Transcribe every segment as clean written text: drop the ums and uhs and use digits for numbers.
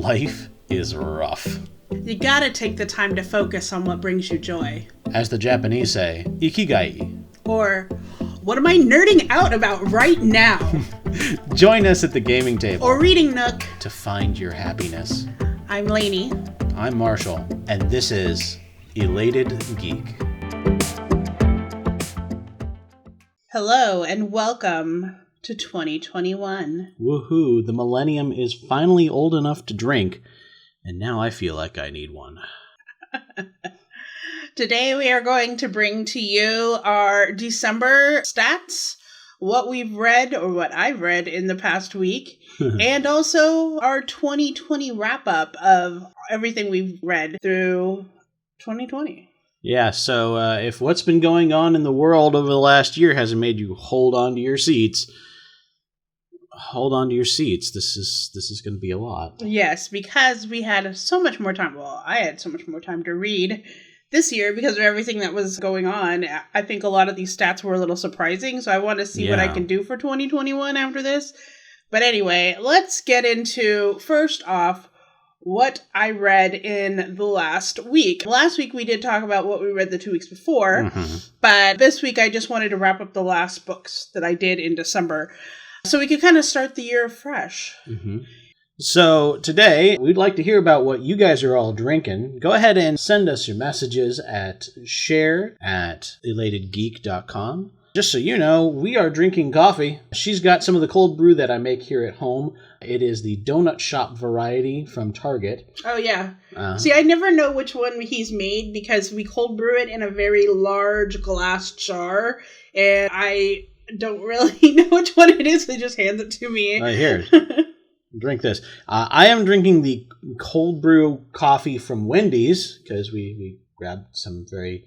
life is rough. You gotta take the time to focus on what brings you joy. As the Japanese say, ikigai. Or, what am I nerding out about right now? Join us at the gaming table. Or reading nook. To find your happiness. I'm Laney. I'm Marshall. And this is Elated Geek. Hello and welcome to 2021. Woohoo, the millennium is finally old enough to drink. And now I feel like I need one. Today we are going to bring to you our December stats, what we've read or what I've read in the past week, and also our 2020 wrap-up of everything we've read through 2020. Yeah, so if what's been going on in the world over the last year hasn't made you hold on to your seats, This is going to be a lot. Yes, because we had so much more time. Well, I had so much more time to read this year because of everything that was going on. I think a lot of these stats were a little surprising, so I want to see what I can do for 2021 after this. But anyway, let's get into, first off, what I read in the last week. Last week we did talk about what we read the 2 weeks before, but this week I just wanted to wrap up the last books that I did in December, so we could kind of start the year fresh. So today, we'd like to hear about what you guys are all drinking. Go ahead and send us your messages at share@elatedgeek.com. Just so you know, we are drinking coffee. She's got some of the cold brew that I make here at home. It is the donut shop variety from Target. Oh, yeah. See, I never know which one he's made because we cold brew it in a very large glass jar, and I don't really know which one it is. They just hands it to me. Here, drink this. I am drinking the cold brew coffee from Wendy's because we grabbed some very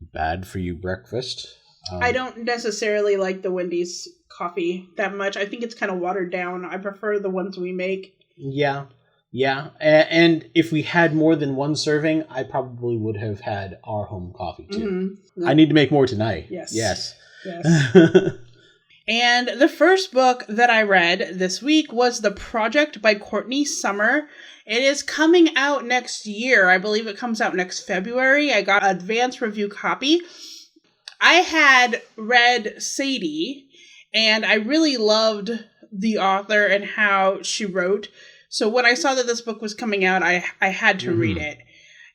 bad for you breakfast. I don't necessarily like the Wendy's coffee that much. I think it's kind of watered down. I prefer the ones we make. Yeah. And if we had more than one serving, I probably would have had our home coffee too. I need to make more tonight. Yes. And the first book that I read this week was The Project by Courtney Summer. It is coming out next year. I believe it comes out next February. I got an advance review copy. I had read Sadie, and I really loved the author and how she wrote. So when I saw that this book was coming out, I had to read it.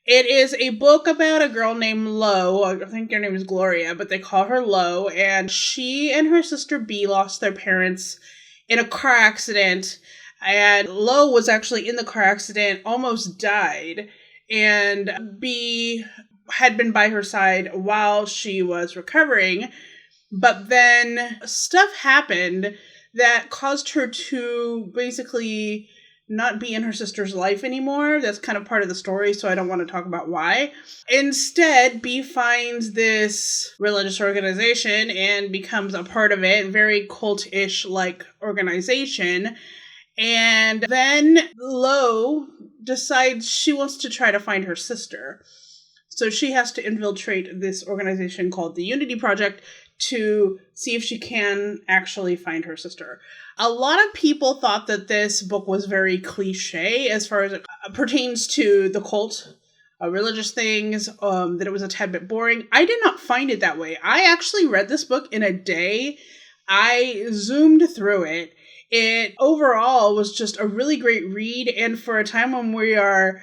It is a book about a girl named Lo. I think her name is Gloria, but they call her Lo. And she and her sister B lost their parents in a car accident. And Lo was actually in the car accident, almost died. And B had been by her side while she was recovering. But then stuff happened that caused her to basically not be in her sister's life anymore. That's kind of part of the story, so I don't want to talk about why. Instead, B finds this religious organization and becomes a part of it, very cult-ish like organization. And then Lo decides she wants to try to find her sister. So she has to infiltrate this organization called the Unity Project to see if she can actually find her sister. A lot of people thought that this book was very cliche as far as it pertains to the cult, religious things, that it was a tad bit boring. I did not find it that way. I actually read this book in a day. I zoomed through it. It overall was just a really great read, and for a time when we are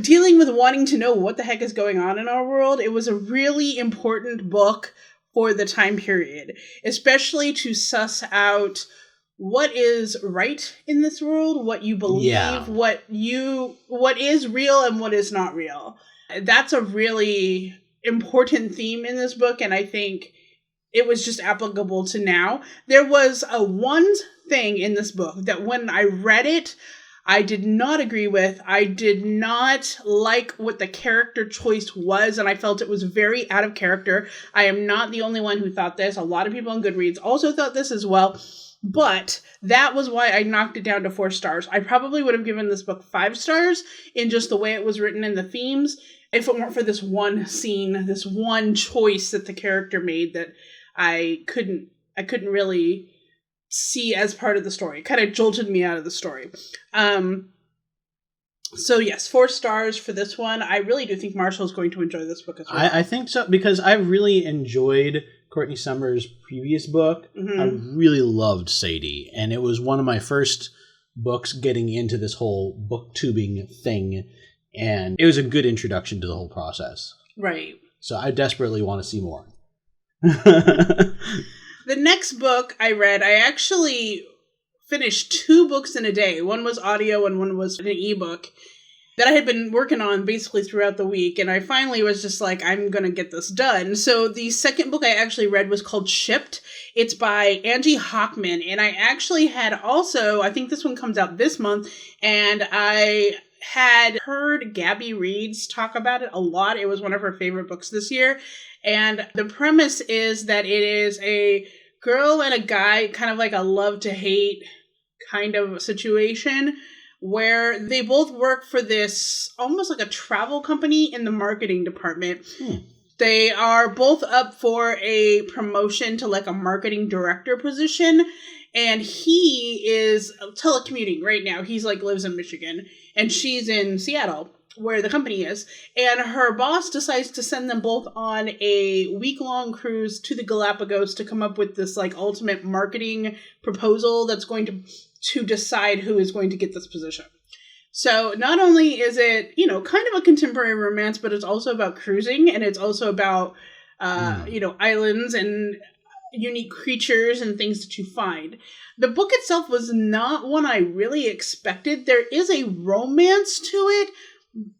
dealing with wanting to know what the heck is going on in our world, it was a really important book for the time period, especially to suss out what is right in this world, what you believe, what is real and what is not real. That's a really important theme in this book, and I think it was just applicable to now. There was one thing in this book that when I read it, I did not agree with. I did not like what the character choice was, and I felt it was very out of character. I am not the only one who thought this. A lot of people on GoodReads also thought this as well, but that was why I knocked it down to 4 stars. I probably would have given this book 5 stars in just the way it was written and the themes, if it weren't for this one scene, this one choice that the character made that I couldn't really see as part of the story. It kind of jolted me out of the story. So yes, 4 stars for this one. I really do think Marshall's going to enjoy this book as well. I think so, because I really enjoyed Courtney Summers' previous book. Mm-hmm. I really loved Sadie, and it was one of my first books getting into this whole booktubing thing, and it was a good introduction to the whole process. Right. So I desperately want to see more. The next book I read, I actually finished 2 books in a day. One was audio and one was an ebook that I had been working on basically throughout the week. And I finally was just like, I'm going to get this done. So the second book I actually read was called Shipped. It's by Angie Hockman. And I actually had also, I think this one comes out this month, and I had heard Gabby Reeds talk about it a lot. It was one of her favorite books this year. And the premise is that it is a girl and a guy, kind of like a love to hate kind of situation, where they both work for this almost like a travel company in the marketing department. They are both up for a promotion to like a marketing director position. And he is telecommuting right now. He's like lives in Michigan, and she's in Seattle, where the company is. And her boss decides to send them both on a week-long cruise to the Galapagos to come up with this like ultimate marketing proposal that's going to decide who is going to get this position. So not only is it, you know, kind of a contemporary romance, but it's also about cruising, and it's also about, you know, islands and unique creatures and things that you find. The book itself was not one I really expected. There is a romance to it,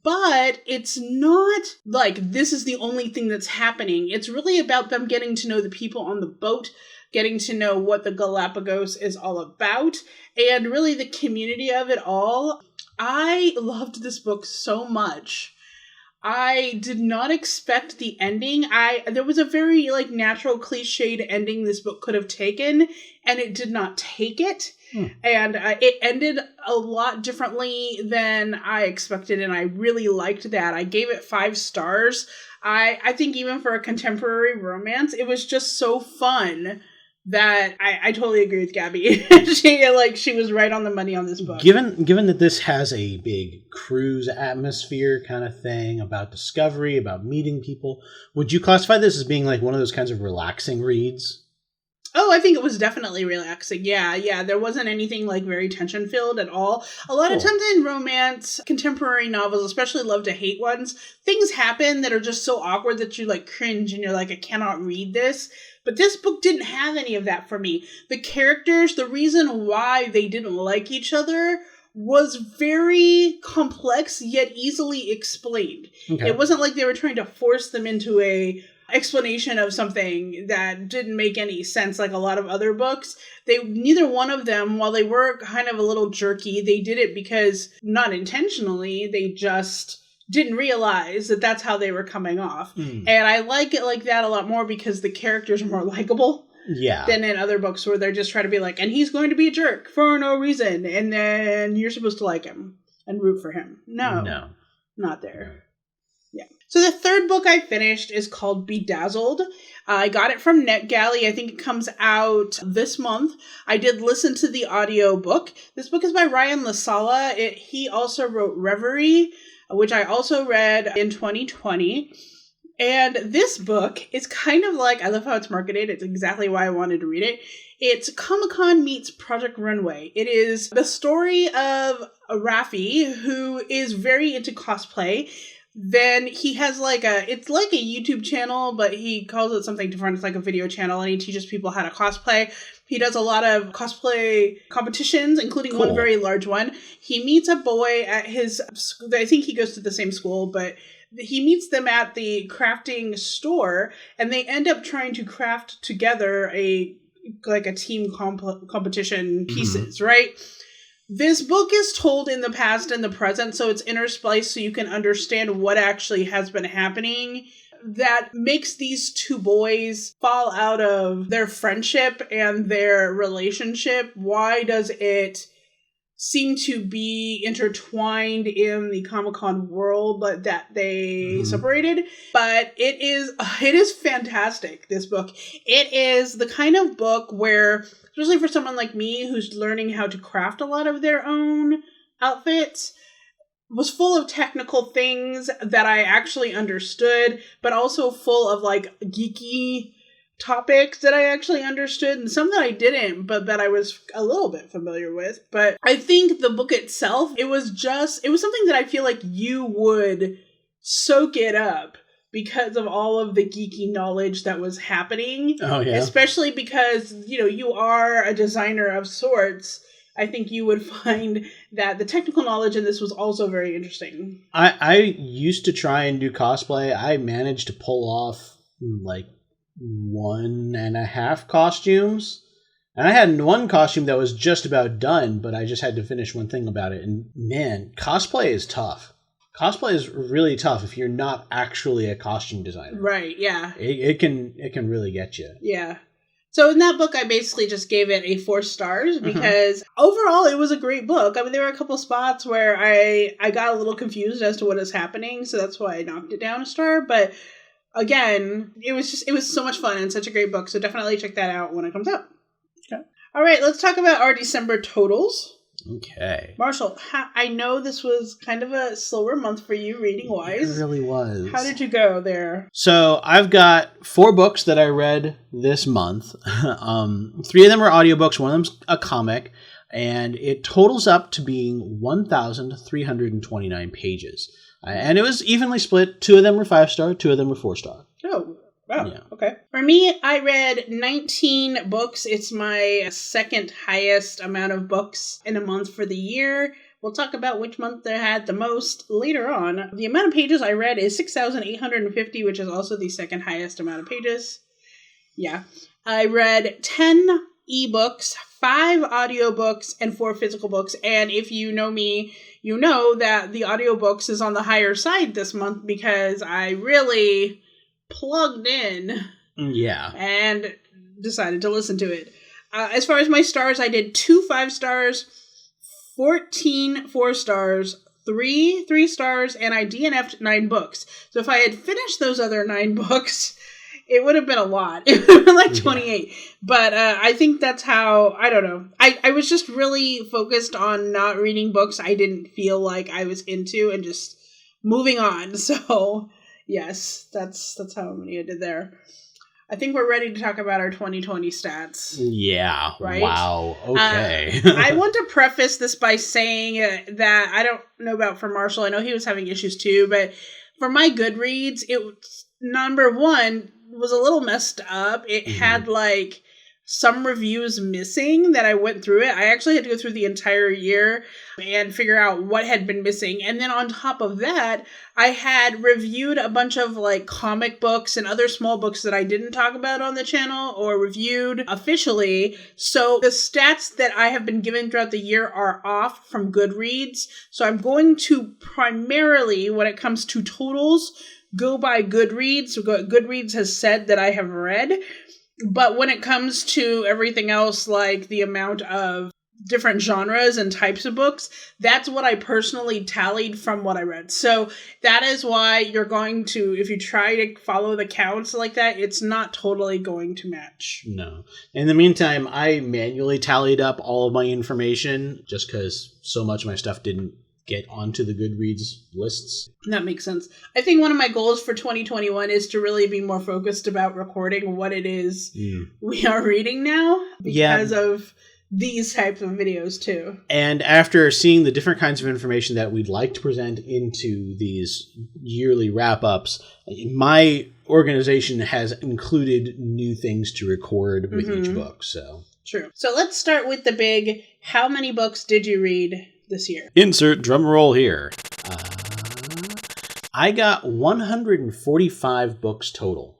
but it's not like this is the only thing that's happening. It's really about them getting to know the people on the boat, getting to know what the Galapagos is all about, and really the community of it all. I loved this book so much. I did not expect the ending. There was a very like natural cliched ending this book could have taken, and it did not take it. And it ended a lot differently than I expected, and I really liked that. I gave it 5 stars. I think even for a contemporary romance, it was just so fun that I totally agree with Gabby. She was right on the money on this book. Given that this has a big cruise atmosphere kind of thing, about discovery, about meeting people, would you classify this as being like one of those kinds of relaxing reads? Oh, I think it was definitely relaxing. Yeah. There wasn't anything like very tension-filled at all. A lot of times in romance, contemporary novels, especially love to hate ones, things happen that are just so awkward that you like cringe and you're like, I cannot read this. But this book didn't have any of that for me. The characters, the reason why they didn't like each other was very complex yet easily explained. Okay. It wasn't like they were trying to force them into a explanation of something that didn't make any sense like a lot of other books. Neither one of them, while they were kind of a little jerky, they did it because, not intentionally, they just didn't realize that that's how they were coming off. And I like it like that a lot more because the characters are more likable than in other books where they're just trying to be like, and he's going to be a jerk for no reason, and then you're supposed to like him and root for him. No, not there. Yeah. So the third book I finished is called Bedazzled. I got it from NetGalley. I think it comes out this month. I did listen to the audiobook. This book is by Ryan LaSala. He also wrote Reverie, which I also read in 2020. And this book is kind of like, I love how it's marketed. It's exactly why I wanted to read it. It's Comic-Con meets Project Runway. It is the story of Rafi, who is very into cosplay. Then he has it's like a YouTube channel, but he calls it something different. It's like a video channel, and he teaches people how to cosplay. He does a lot of cosplay competitions, including one very large one. He meets a boy at his school. I think he goes to the same school, but he meets them at the crafting store, and they end up trying to craft together a team competition pieces, right? This book is told in the past and the present, so it's interspliced so you can understand what actually has been happening that makes these two boys fall out of their friendship and their relationship. Why does it seem to be intertwined in the Comic-Con world, but that they separated? But it is fantastic, this book. It is the kind of book where, especially for someone like me who's learning how to craft a lot of their own outfits, was full of technical things that I actually understood, but also full of like geeky topics that I actually understood and some that I didn't, but that I was a little bit familiar with. But I think the book itself, it was something that I feel like you would soak it up because of all of the geeky knowledge that was happening. Oh, yeah. Especially because, you are a designer of sorts. I think you would find that the technical knowledge in this was also very interesting. I used to try and do cosplay. I managed to pull off like 1.5 costumes. And I had one costume that was just about done, but I just had to finish one thing about it. And man, cosplay is tough. Cosplay is really tough if you're not actually a costume designer. Right, yeah. It can really get you. Yeah. So in that book, I basically just gave it a 4 stars because overall it was a great book. I mean, there were a couple spots where I got a little confused as to what is happening, so that's why I knocked it down a star. But again, it was so much fun and such a great book, so definitely check that out when it comes out. Okay. All right, let's talk about our December totals. Okay. Marshall, I know this was kind of a slower month for you reading-wise. It really was. How did you go there? So I've got 4 books that I read this month. 3 of them are audiobooks, one of them's a comic, and it totals up to being 1,329 pages. And it was evenly split. 2 of them were 5-star, 2 of them were 4-star. Oh, wow. Yeah. Okay. For me, I read 19 books. It's my second highest amount of books in a month for the year. We'll talk about which month I had the most later on. The amount of pages I read is 6,850, which is also the second highest amount of pages. Yeah. I read 10 ebooks, 5 audiobooks, and 4 physical books. And if you know me, you know that the audiobooks is on the higher side this month because I really plugged in and decided to listen to it. As far as my stars, I did 2 5 stars, 14 4 stars, 3 3 stars, and I DNF'd 9 books. So if I had finished those other 9 books, it would have been a lot. It would have been like 28. Yeah. But I think that's how, I don't know. I was just really focused on not reading books I didn't feel like I was into and just moving on. So yes, that's how many I did there. I think we're ready to talk about our 2020 stats. Yeah. Right? Wow. Okay. I want to preface this by saying that I don't know about for Marshall. I know he was having issues too, but for my Goodreads, it was, number one, was a little messed up. It had like some reviews missing that I went through it. I actually had to go through the entire year and figure out what had been missing. And then on top of that, I had reviewed a bunch of like comic books and other small books that I didn't talk about on the channel or reviewed officially. So the stats that I have been given throughout the year are off from Goodreads. So I'm going to primarily, when it comes to totals, go by Goodreads. So Goodreads has said that I have read. But when it comes to everything else, like the amount of different genres and types of books, that's what I personally tallied from what I read. So that is why you're going to, if you try to follow the counts like that, it's not totally going to match. No. In the meantime, I manually tallied up all of my information just because so much of my stuff didn't get onto the Goodreads lists. That makes sense. I think one of my goals for 2021 is to really be more focused about recording what it is we are reading now because of these types of videos too. And after seeing the different kinds of information that we'd like to present into these yearly wrap-ups, my organization has included new things to record with each book. So true. So let's start with the big, how many books did you read this year? Insert drum roll here. I got 145 books total.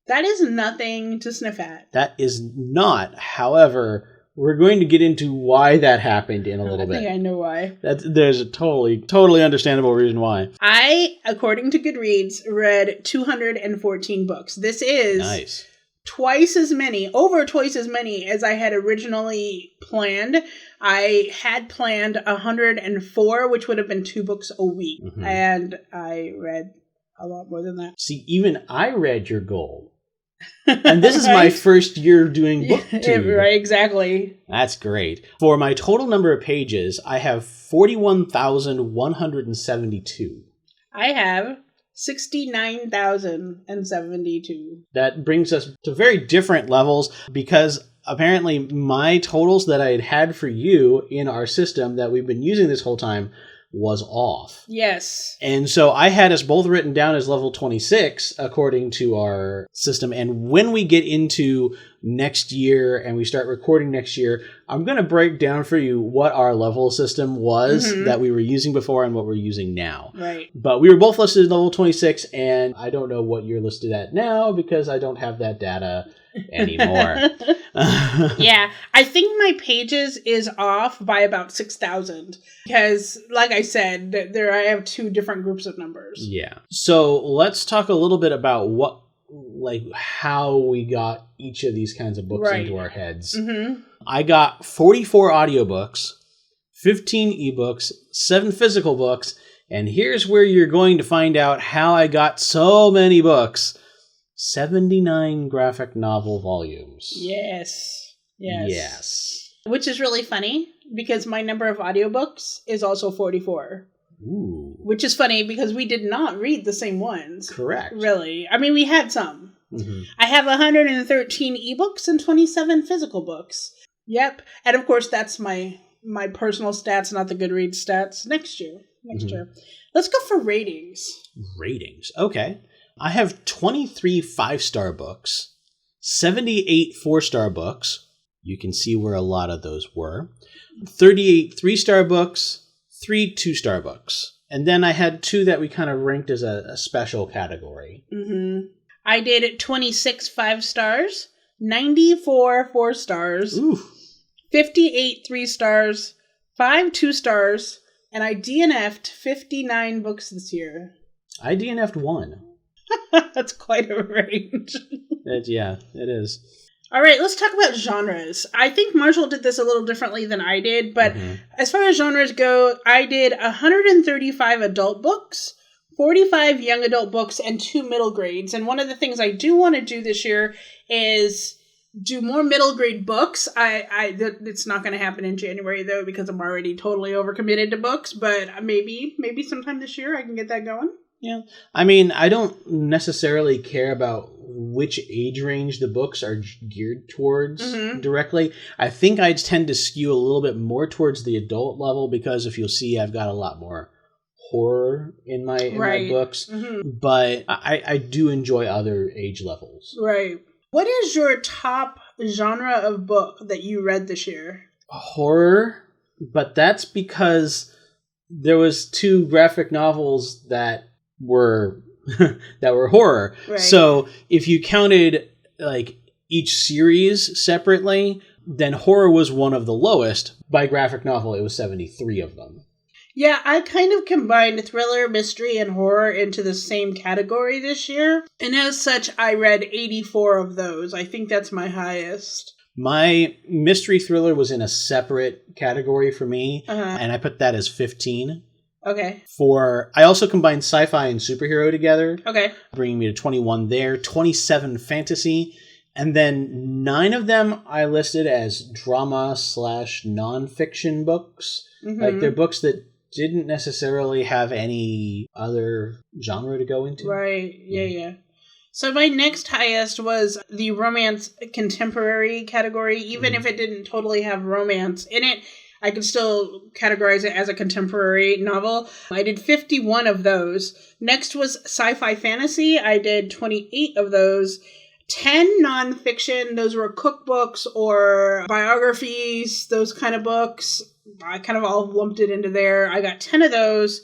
That is nothing to sniff at. That is not. However, we're going to get into why that happened in a little bit. I think I know why. There's a totally understandable reason why. I, according to Goodreads, read 214 books. This is nice. Over twice as many as I had originally planned. I had planned 104, which would have been 2 books a week. And I read a lot more than that. See, even I read your goal. And this is my first year doing BookTube. Right, exactly. That's great. For my total number of pages, I have 41,172. I have 69,072. That brings us to very different levels because apparently my totals that I had for you in our system that we've been using this whole time was off. Yes. And so I had us both written down as level 26 according to our system. And when we get into next year and we start recording next year, I'm going to break down for you what our level system was that we were using before and what we're using now. Right. But we were both listed at level 26, and I don't know what you're listed at now because I don't have that data anymore. Yeah, I think my pages is off by about 6,000 because, like I said, I have two different groups of numbers. Yeah. So let's talk a little bit about how we got each of these kinds of books into our heads. I got 44 audiobooks, 15 ebooks, 7 physical books, and here's where you're going to find out how I got so many books. 79 graphic novel volumes. Yes. Which is really funny because my number of audiobooks is also 44. Ooh. Which is funny because we did not read the same ones. Correct. Really. I mean, we had some. I have 113 ebooks and 27 physical books. Yep. And of course, that's my personal stats, not the GoodReads stats. Next year. Let's go for ratings. Ratings. Okay. I have 23 5-star books, 78 4-star books. You can see where a lot of those were. 38 3-star books, 3 2-star books. And then I had 2 that we kind of ranked as a special category. I did 26 5-stars, 94 4-stars, 58 3-stars, 5 2-stars, and I DNF'd 59 books this year. I DNF'd 1. That's quite a range. Yeah, it is. All right, let's talk about genres. I think Marshall did this a little differently than I did, but as far as genres go, I did 135 adult books, 45 young adult books, and 2 middle grades. And one of the things I do want to do this year is do more middle grade books. It's not going to happen in January, though, because I'm already totally overcommitted to books, but maybe sometime this year I can get that going. Yeah. I mean, I don't necessarily care about which age range the books are geared towards directly. I think I tend to skew a little bit more towards the adult level because if you'll see, I've got a lot more horror in my books. But I do enjoy other age levels. Right. What is your top genre of book that you read this year? Horror, but that's because there was 2 graphic novels that were horror. Right. So if you counted like each series separately, then horror was one of the lowest. By graphic novel, it was 73 of them. Yeah, I kind of combined thriller, mystery, and horror into the same category this year. And as such, I read 84 of those. I think that's my highest. My mystery thriller was in a separate category for me, and I put that as 15. Okay. I also combined sci-fi and superhero together. Okay. Bringing me to 21 there, 27 fantasy, and then 9 of them I listed as drama/nonfiction books. Like they're books that didn't necessarily have any other genre to go into. Right. Yeah. So my next highest was the romance contemporary category. Even if it didn't totally have romance in it, I could still categorize it as a contemporary novel. I did 51 of those. Next was sci-fi fantasy. I did 28 of those. 10 nonfiction. Those were cookbooks or biographies, those kind of books. I kind of all lumped it into there. I got 10 of those.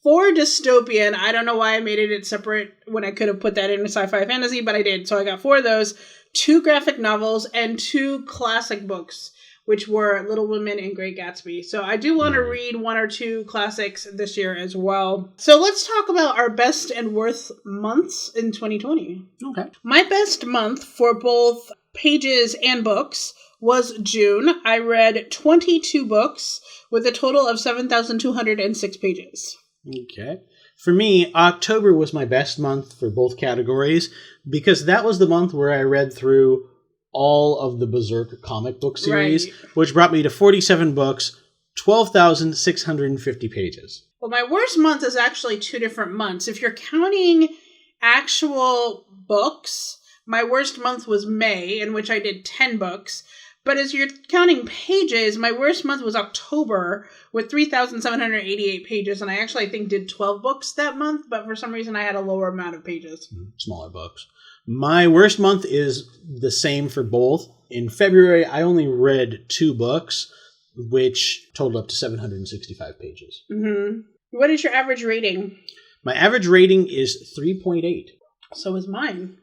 4 dystopian. I don't know why I made it separate when I could have put that in sci-fi fantasy, but I did. So I got 4 of those. 2 graphic novels and 2 classic books, which were Little Women and Great Gatsby. So I do want to read 1 or 2 classics this year as well. So let's talk about our best and worst months in 2020. Okay. My best month for both pages and books was June. I read 22 books with a total of 7,206 pages. Okay. For me, October was my best month for both categories because that was the month where I read through all of the Berserk comic book series, which brought me to 47 books, 12,650 pages. Well, my worst month is actually 2 different months. If you're counting actual books, my worst month was May, in which I did 10 books. But as you're counting pages, my worst month was October with 3,788 pages, and I actually, I think, did 12 books that month, but for some reason I had a lower amount of pages. Smaller books. My worst month is the same for both. In February, I only read 2 books, which totaled up to 765 pages. Mm-hmm. What is your average rating? My average rating is 3.8. So is mine.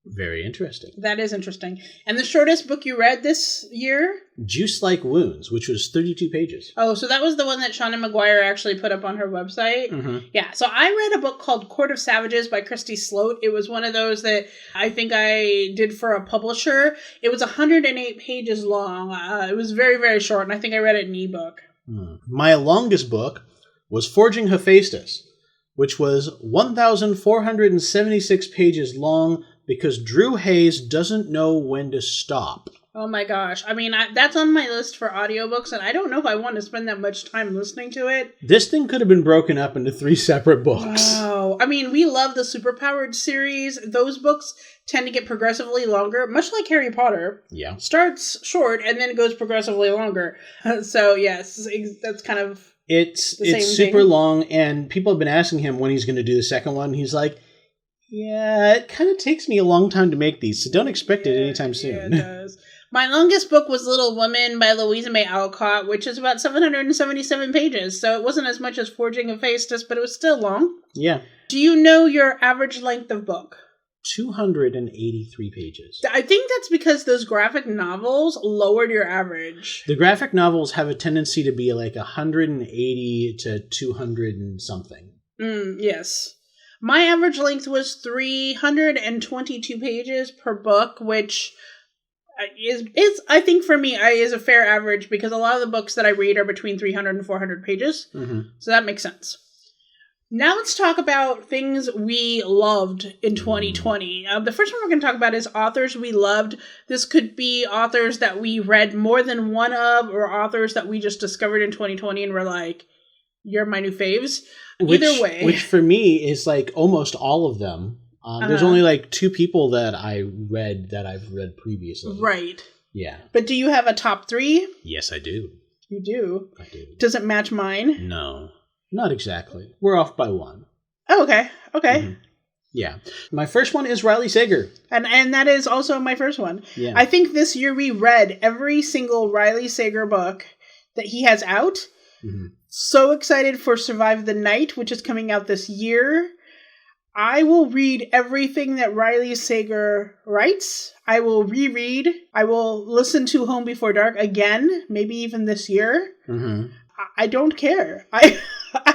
Very interesting. That is interesting. And the shortest book you read this year? Juice Like Wounds, which was 32 pages. Oh, so that was the one that Shauna Maguire actually put up on her website? Mm-hmm. Yeah, so I read a book called Court of Savages by Christy Sloat. It was one of those that I think I did for a publisher. It was 108 pages long. It was very, very short, and I think I read it in ebook. My longest book was Forging Hephaestus, which was 1,476 pages long, because Drew Hayes doesn't know when to stop. Oh my gosh. I mean, that's on my list for audiobooks, and I don't know if I want to spend that much time listening to it. This thing could have been broken up into 3 separate books. Wow. I mean, we love the Superpowered series. Those books tend to get progressively longer, much like Harry Potter. Yeah. Starts short and then goes progressively longer. So, yes, that's kind of It's super long, and people have been asking him when he's going to do the second one. He's like, yeah, it kind of takes me a long time to make these, so don't expect it anytime soon. Yeah, it does. My longest book was Little Woman by Louisa May Alcott, which is about 777 pages, so it wasn't as much as Forging Hephaestus, but it was still long. Yeah. Do you know your average length of book? 283 pages. I think that's because those graphic novels lowered your average. The graphic novels have a tendency to be like 180 to 200 and something. Yes. My average length was 322 pages per book, which is I think for me is a fair average because a lot of the books that I read are between 300 and 400 pages. Mm-hmm. So that makes sense. Now let's talk about things we loved in 2020. The first one we're going to talk about is authors we loved. This could be authors that we read more than one of, or authors that we just discovered in 2020 and were like, you're my new faves. Either way. Which for me is like almost all of them. There's only like 2 people that I've read previously. Right. Yeah. But do you have a top 3? Yes, I do. You do? I do. Does it match mine? No. Not exactly. We're off by 1. Oh, okay. Okay. Mm-hmm. Yeah. My first one is Riley Sager. And that is also my first one. Yeah. I think this year we read every single Riley Sager book that he has out. Mm-hmm. So excited for Survive the Night, which is coming out this year. I will read everything that Riley Sager writes. I will reread. I will listen to Home Before Dark again, maybe even this year. Mm-hmm. I don't care. I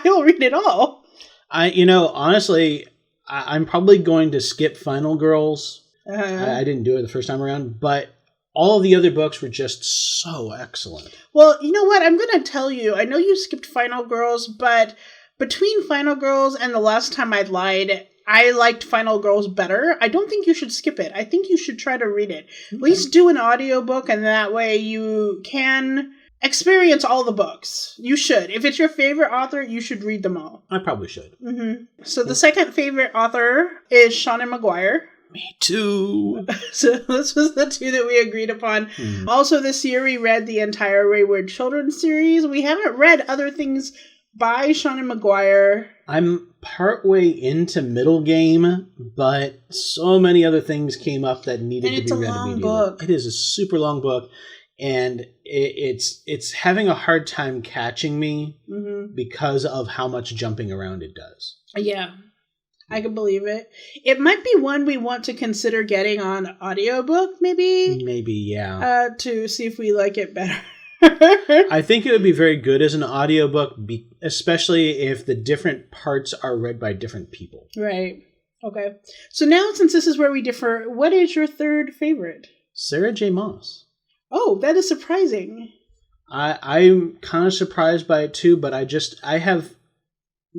will read it all. Honestly, I'm probably going to skip Final Girls. I didn't do it the first time around, but all of the other books were just so excellent. Well, you know what? I'm going to tell you. I know you skipped Final Girls, but between Final Girls and The Last Time I Lied, I liked Final Girls better. I don't think you should skip it. I think you should try to read it. Okay. At least do an audiobook, and that way you can experience all the books. You should. If it's your favorite author, you should read them all. I probably should. Mm-hmm. So the second favorite author is Shauna Maguire. Me too. So this was the 2 that we agreed upon. Mm. Also this year we read the entire Wayward Children series. We haven't read other things by Shauna Maguire. I'm partway into Middle Game, but so many other things came up that needed to be read immediately. It's a long book. It is a super long book, and it's having a hard time catching me because of how much jumping around it does. Yeah. I can believe it. It might be one we want to consider getting on audiobook, maybe? Maybe, yeah. To see if we like it better. I think it would be very good as an audiobook, especially if the different parts are read by different people. Right. Okay. So now, since this is where we differ, what is your third favorite? Sarah J. Maas. Oh, that is surprising. I'm kind of surprised by it too, but I have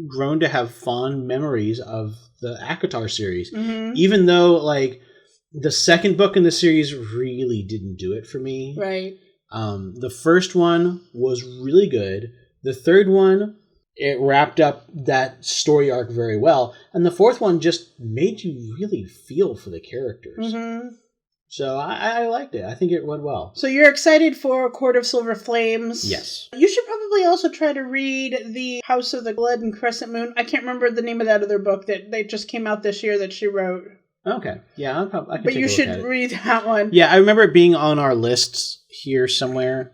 grown to have fond memories of the ACOTAR series. Mm-hmm. Even though, like, the second book in the series really didn't do it for me. Right. The first one was really good. The third one, it wrapped up that story arc very well. And the fourth one just made you really feel for the characters. Mm-hmm. So I liked it. I think it went well. So you're excited for Court of Silver Flames? Yes. You should probably also try to read The House of the Blood and Crescent Moon. I can't remember the name of that other book that they just came out this year that she wrote. Okay. Yeah, I can but take you a look should at it. read that one. Yeah, I remember it being on our lists here somewhere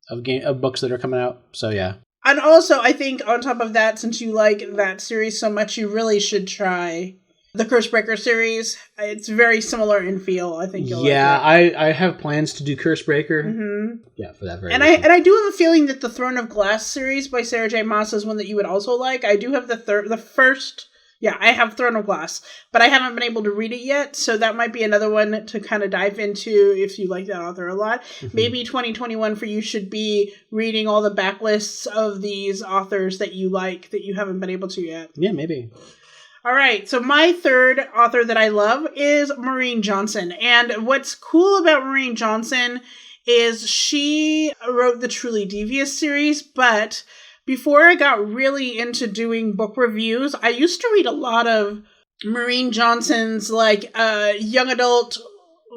of books that are coming out. So yeah. And also, I think on top of that, since you like that series so much, you really should try the Cursebreaker series. It's very similar in feel. I think you'll like it. I have plans to do Cursebreaker. Mm-hmm. Yeah, for that very and reason. I do have a feeling that the Throne of Glass series by Sarah J. Maas is one that you would also like. I do have the first. Yeah, I have Throne of Glass, but I haven't been able to read it yet, so that might be another one to kind of dive into if you like that author a lot. Mm-hmm. Maybe 2021 for you should be reading all the backlists of these authors that you like that you haven't been able to yet. Yeah, maybe. All right, so my third author that I love is Maureen Johnson, and what's cool about Maureen Johnson is she wrote the Truly Devious series, but before I got really into doing book reviews, I used to read a lot of Maureen Johnson's like young adult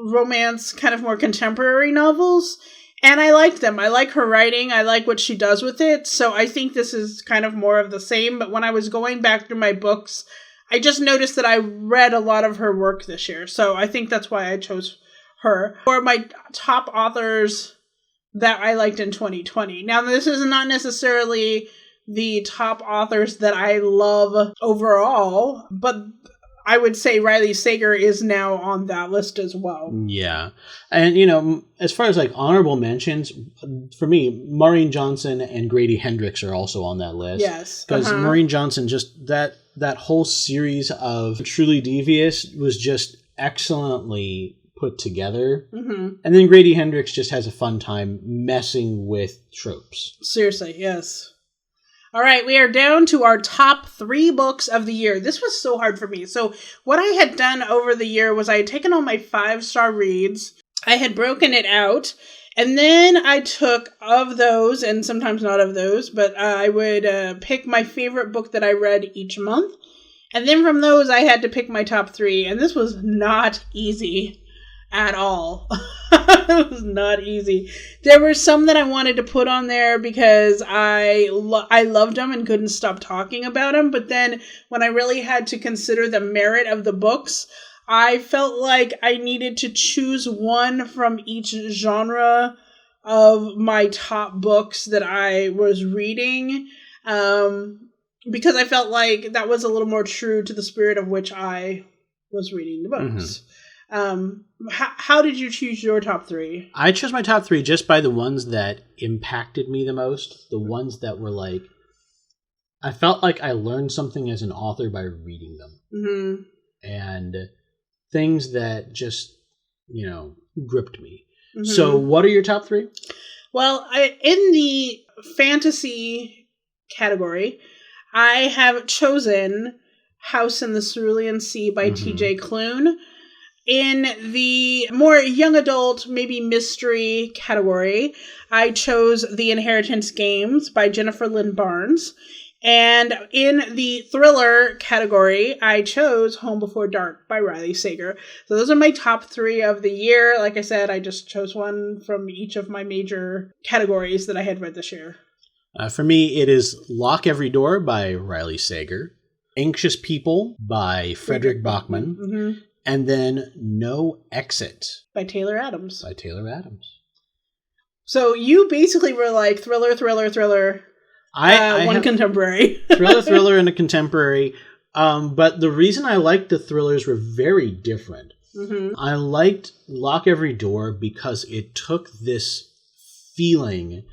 romance, kind of more contemporary novels. And I like them. I like her writing. I like what she does with it. So I think this is kind of more of the same. But when I was going back through my books, I just noticed that I read a lot of her work this year. So I think that's why I chose her. For my top authors that I liked in 2020. Now, this is not necessarily the top authors that I love overall, but I would say Riley Sager is now on that list as well. Yeah. And, as far as like honorable mentions, for me, Maureen Johnson and Grady Hendrix are also on that list. Yes. Because Maureen Johnson, just that whole series of Truly Devious was just excellently put together. Mm-hmm. And then Grady Hendrix just has a fun time messing with tropes. Seriously, yes. All right, we are down to our top 3 books of the year. This was so hard for me. So what I had done over the year was I had taken all my 5-star reads. I had broken it out. And then I took of those, and sometimes not of those, but I would pick my favorite book that I read each month. And then from those, I had to pick my top 3. And this was not easy at all. It was not easy. There were some that I wanted to put on there because I loved them and couldn't stop talking about them. But then when I really had to consider the merit of the books, I felt like I needed to choose one from each genre of my top books that I was reading. Because I felt like that was a little more true to the spirit of which I was reading the books. Mm-hmm. How did you choose your top 3? I chose my top 3 just by the ones that impacted me the most. The ones that were like, I felt like I learned something as an author by reading them. Mm-hmm. And things that just, gripped me. Mm-hmm. So what are your top 3? Well, in the fantasy category, I have chosen House in the Cerulean Sea by T.J. Klune. In the more young adult, maybe mystery category, I chose The Inheritance Games by Jennifer Lynn Barnes. And in the thriller category, I chose Home Before Dark by Riley Sager. So those are my top 3 of the year. Like I said, I just chose one from each of my major categories that I had read this year. For me, it is Lock Every Door by Riley Sager, Anxious People by Frederick Bachman, mm-hmm. and then No Exit by Taylor Adams. So you basically were like thriller. One contemporary. thriller, and a contemporary. But the reason I liked the thrillers were very different. Mm-hmm. I liked Lock Every Door because it took this feeling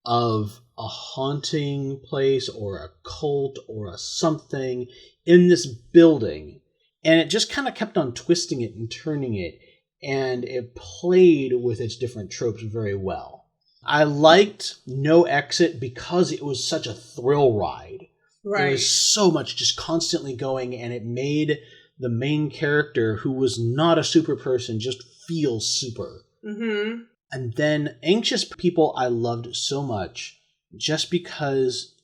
of a haunting place or a cult or a something in this building. And it just kind of kept on twisting it and turning it. And it played with its different tropes very well. I liked No Exit because it was such a thrill ride. Right. There was so much just constantly going, and it made the main character, who was not a super person, just feel super. Mm-hmm. And then Anxious People I loved so much just because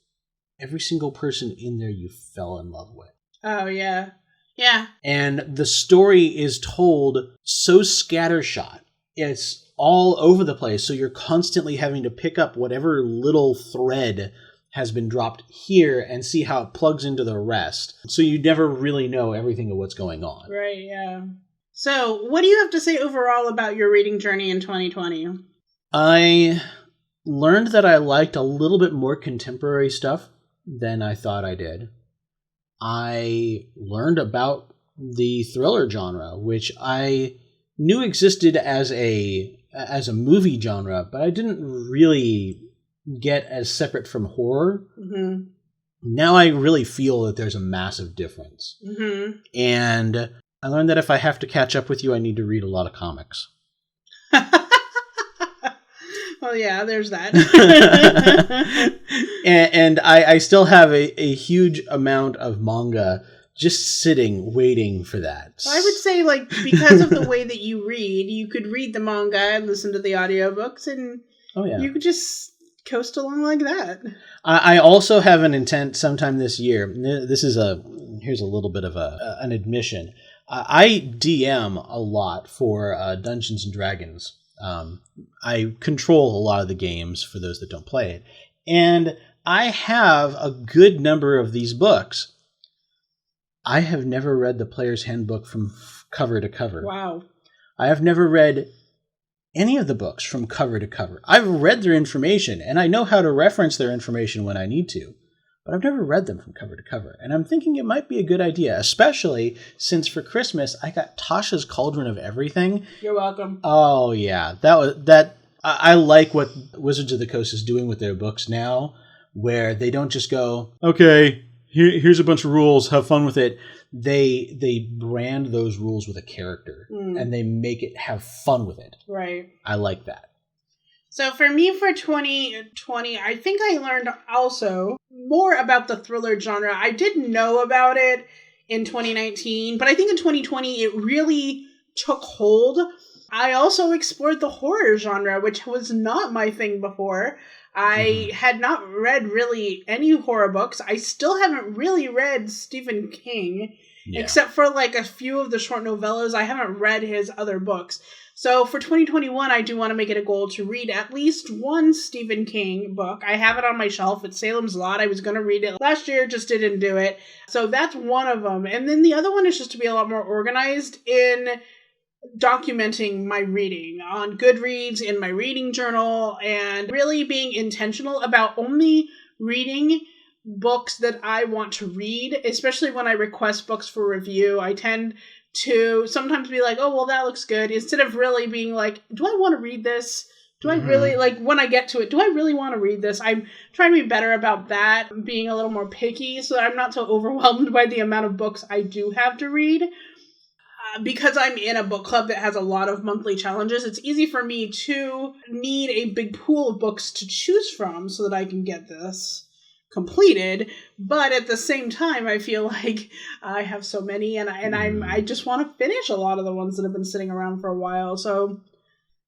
every single person in there you fell in love with. Oh, yeah. Yeah. And the story is told so scattershot. It's all over the place, so you're constantly having to pick up whatever little thread has been dropped here and see how it plugs into the rest. So you never really know everything of what's going on. Right, yeah. So, what do you have to say overall about your reading journey in 2020? I learned that I liked a little bit more contemporary stuff than I thought I did. I learned about the thriller genre, which I knew existed as a movie genre, but I didn't really get as separate from horror. Mm-hmm. Now I really feel that there's a massive difference. Mm-hmm. And I learned that if I have to catch up with you, I need to read a lot of comics. Well, yeah, there's that. and I still have a huge amount of manga just sitting, waiting for that. Well, I would say, like, because of the way that you read, you could read the manga and listen to the audiobooks, and you could just coast along like that. I also have an intent sometime this year. Here's a little bit of an admission. I DM a lot for Dungeons and Dragons. I control a lot of the games for those that don't play it. And I have a good number of these books. I have never read the Player's Handbook from cover to cover. Wow. I have never read any of the books from cover to cover. I've read their information, and I know how to reference their information when I need to. But I've never read them from cover to cover. And I'm thinking it might be a good idea, especially since for Christmas I got Tasha's Cauldron of Everything. You're welcome. Oh, yeah. I like what Wizards of the Coast is doing with their books now, where they don't just go, okay, here's a bunch of rules, have fun with it. They brand those rules with a character, and they make it have fun with it. Right. I like that. So for me, for 2020, I think I learned also more about the thriller genre. I didn't know about it in 2019, but I think in 2020 it really took hold. I also explored the horror genre, which was not my thing before. I had not read really any horror books. I still haven't really read Stephen King, except for like a few of the short novellas. I haven't read his other books. So for 2021, I do want to make it a goal to read at least one Stephen King book. I have it on my shelf. It's Salem's Lot. I was going to read it last year, just didn't do it. So that's one of them. And then the other one is just to be a lot more organized in documenting my reading on GoodReads, in my reading journal, and really being intentional about only reading books that I want to read, especially when I request books for review. I tend to sometimes be like, oh, well, that looks good, instead of really being like, do I want to read this? Do I really, like, when I get to it, do I really want to read this? I'm trying to be better about that, being a little more picky, so that I'm not so overwhelmed by the amount of books I do have to read. Because I'm in a book club that has a lot of monthly challenges, it's easy for me to need a big pool of books to choose from so that I can get this completed. But at the same time, I feel like I have so many, and I just want to finish a lot of the ones that have been sitting around for a while. So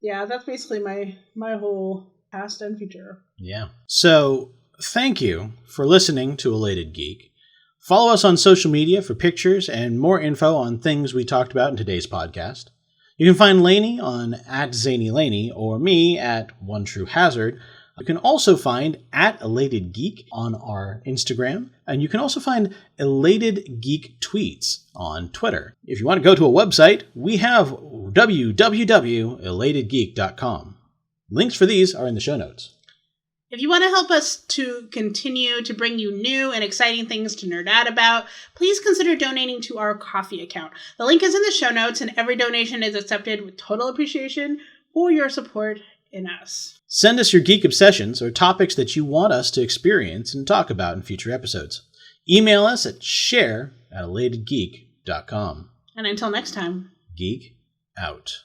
yeah, that's basically my whole past and future. Yeah. So thank you for listening to Elated Geek. Follow us on social media for pictures and more info on things we talked about in today's podcast. You can find Laney on @ZaineyLaney or me at OneTrueHazard. You can also find @Elated Geek on our Instagram, and you can also find Elated Geek tweets on Twitter. If you want to go to a website, we have www.elatedgeek.com. Links for these are in the show notes. If you want to help us to continue to bring you new and exciting things to nerd out about, please consider donating to our Kofi account. The link is in the show notes, and every donation is accepted with total appreciation for your support in us. Send us your geek obsessions or topics that you want us to experience and talk about in future episodes. Email us at share@elatedgeek.com. And until next time, Geek out.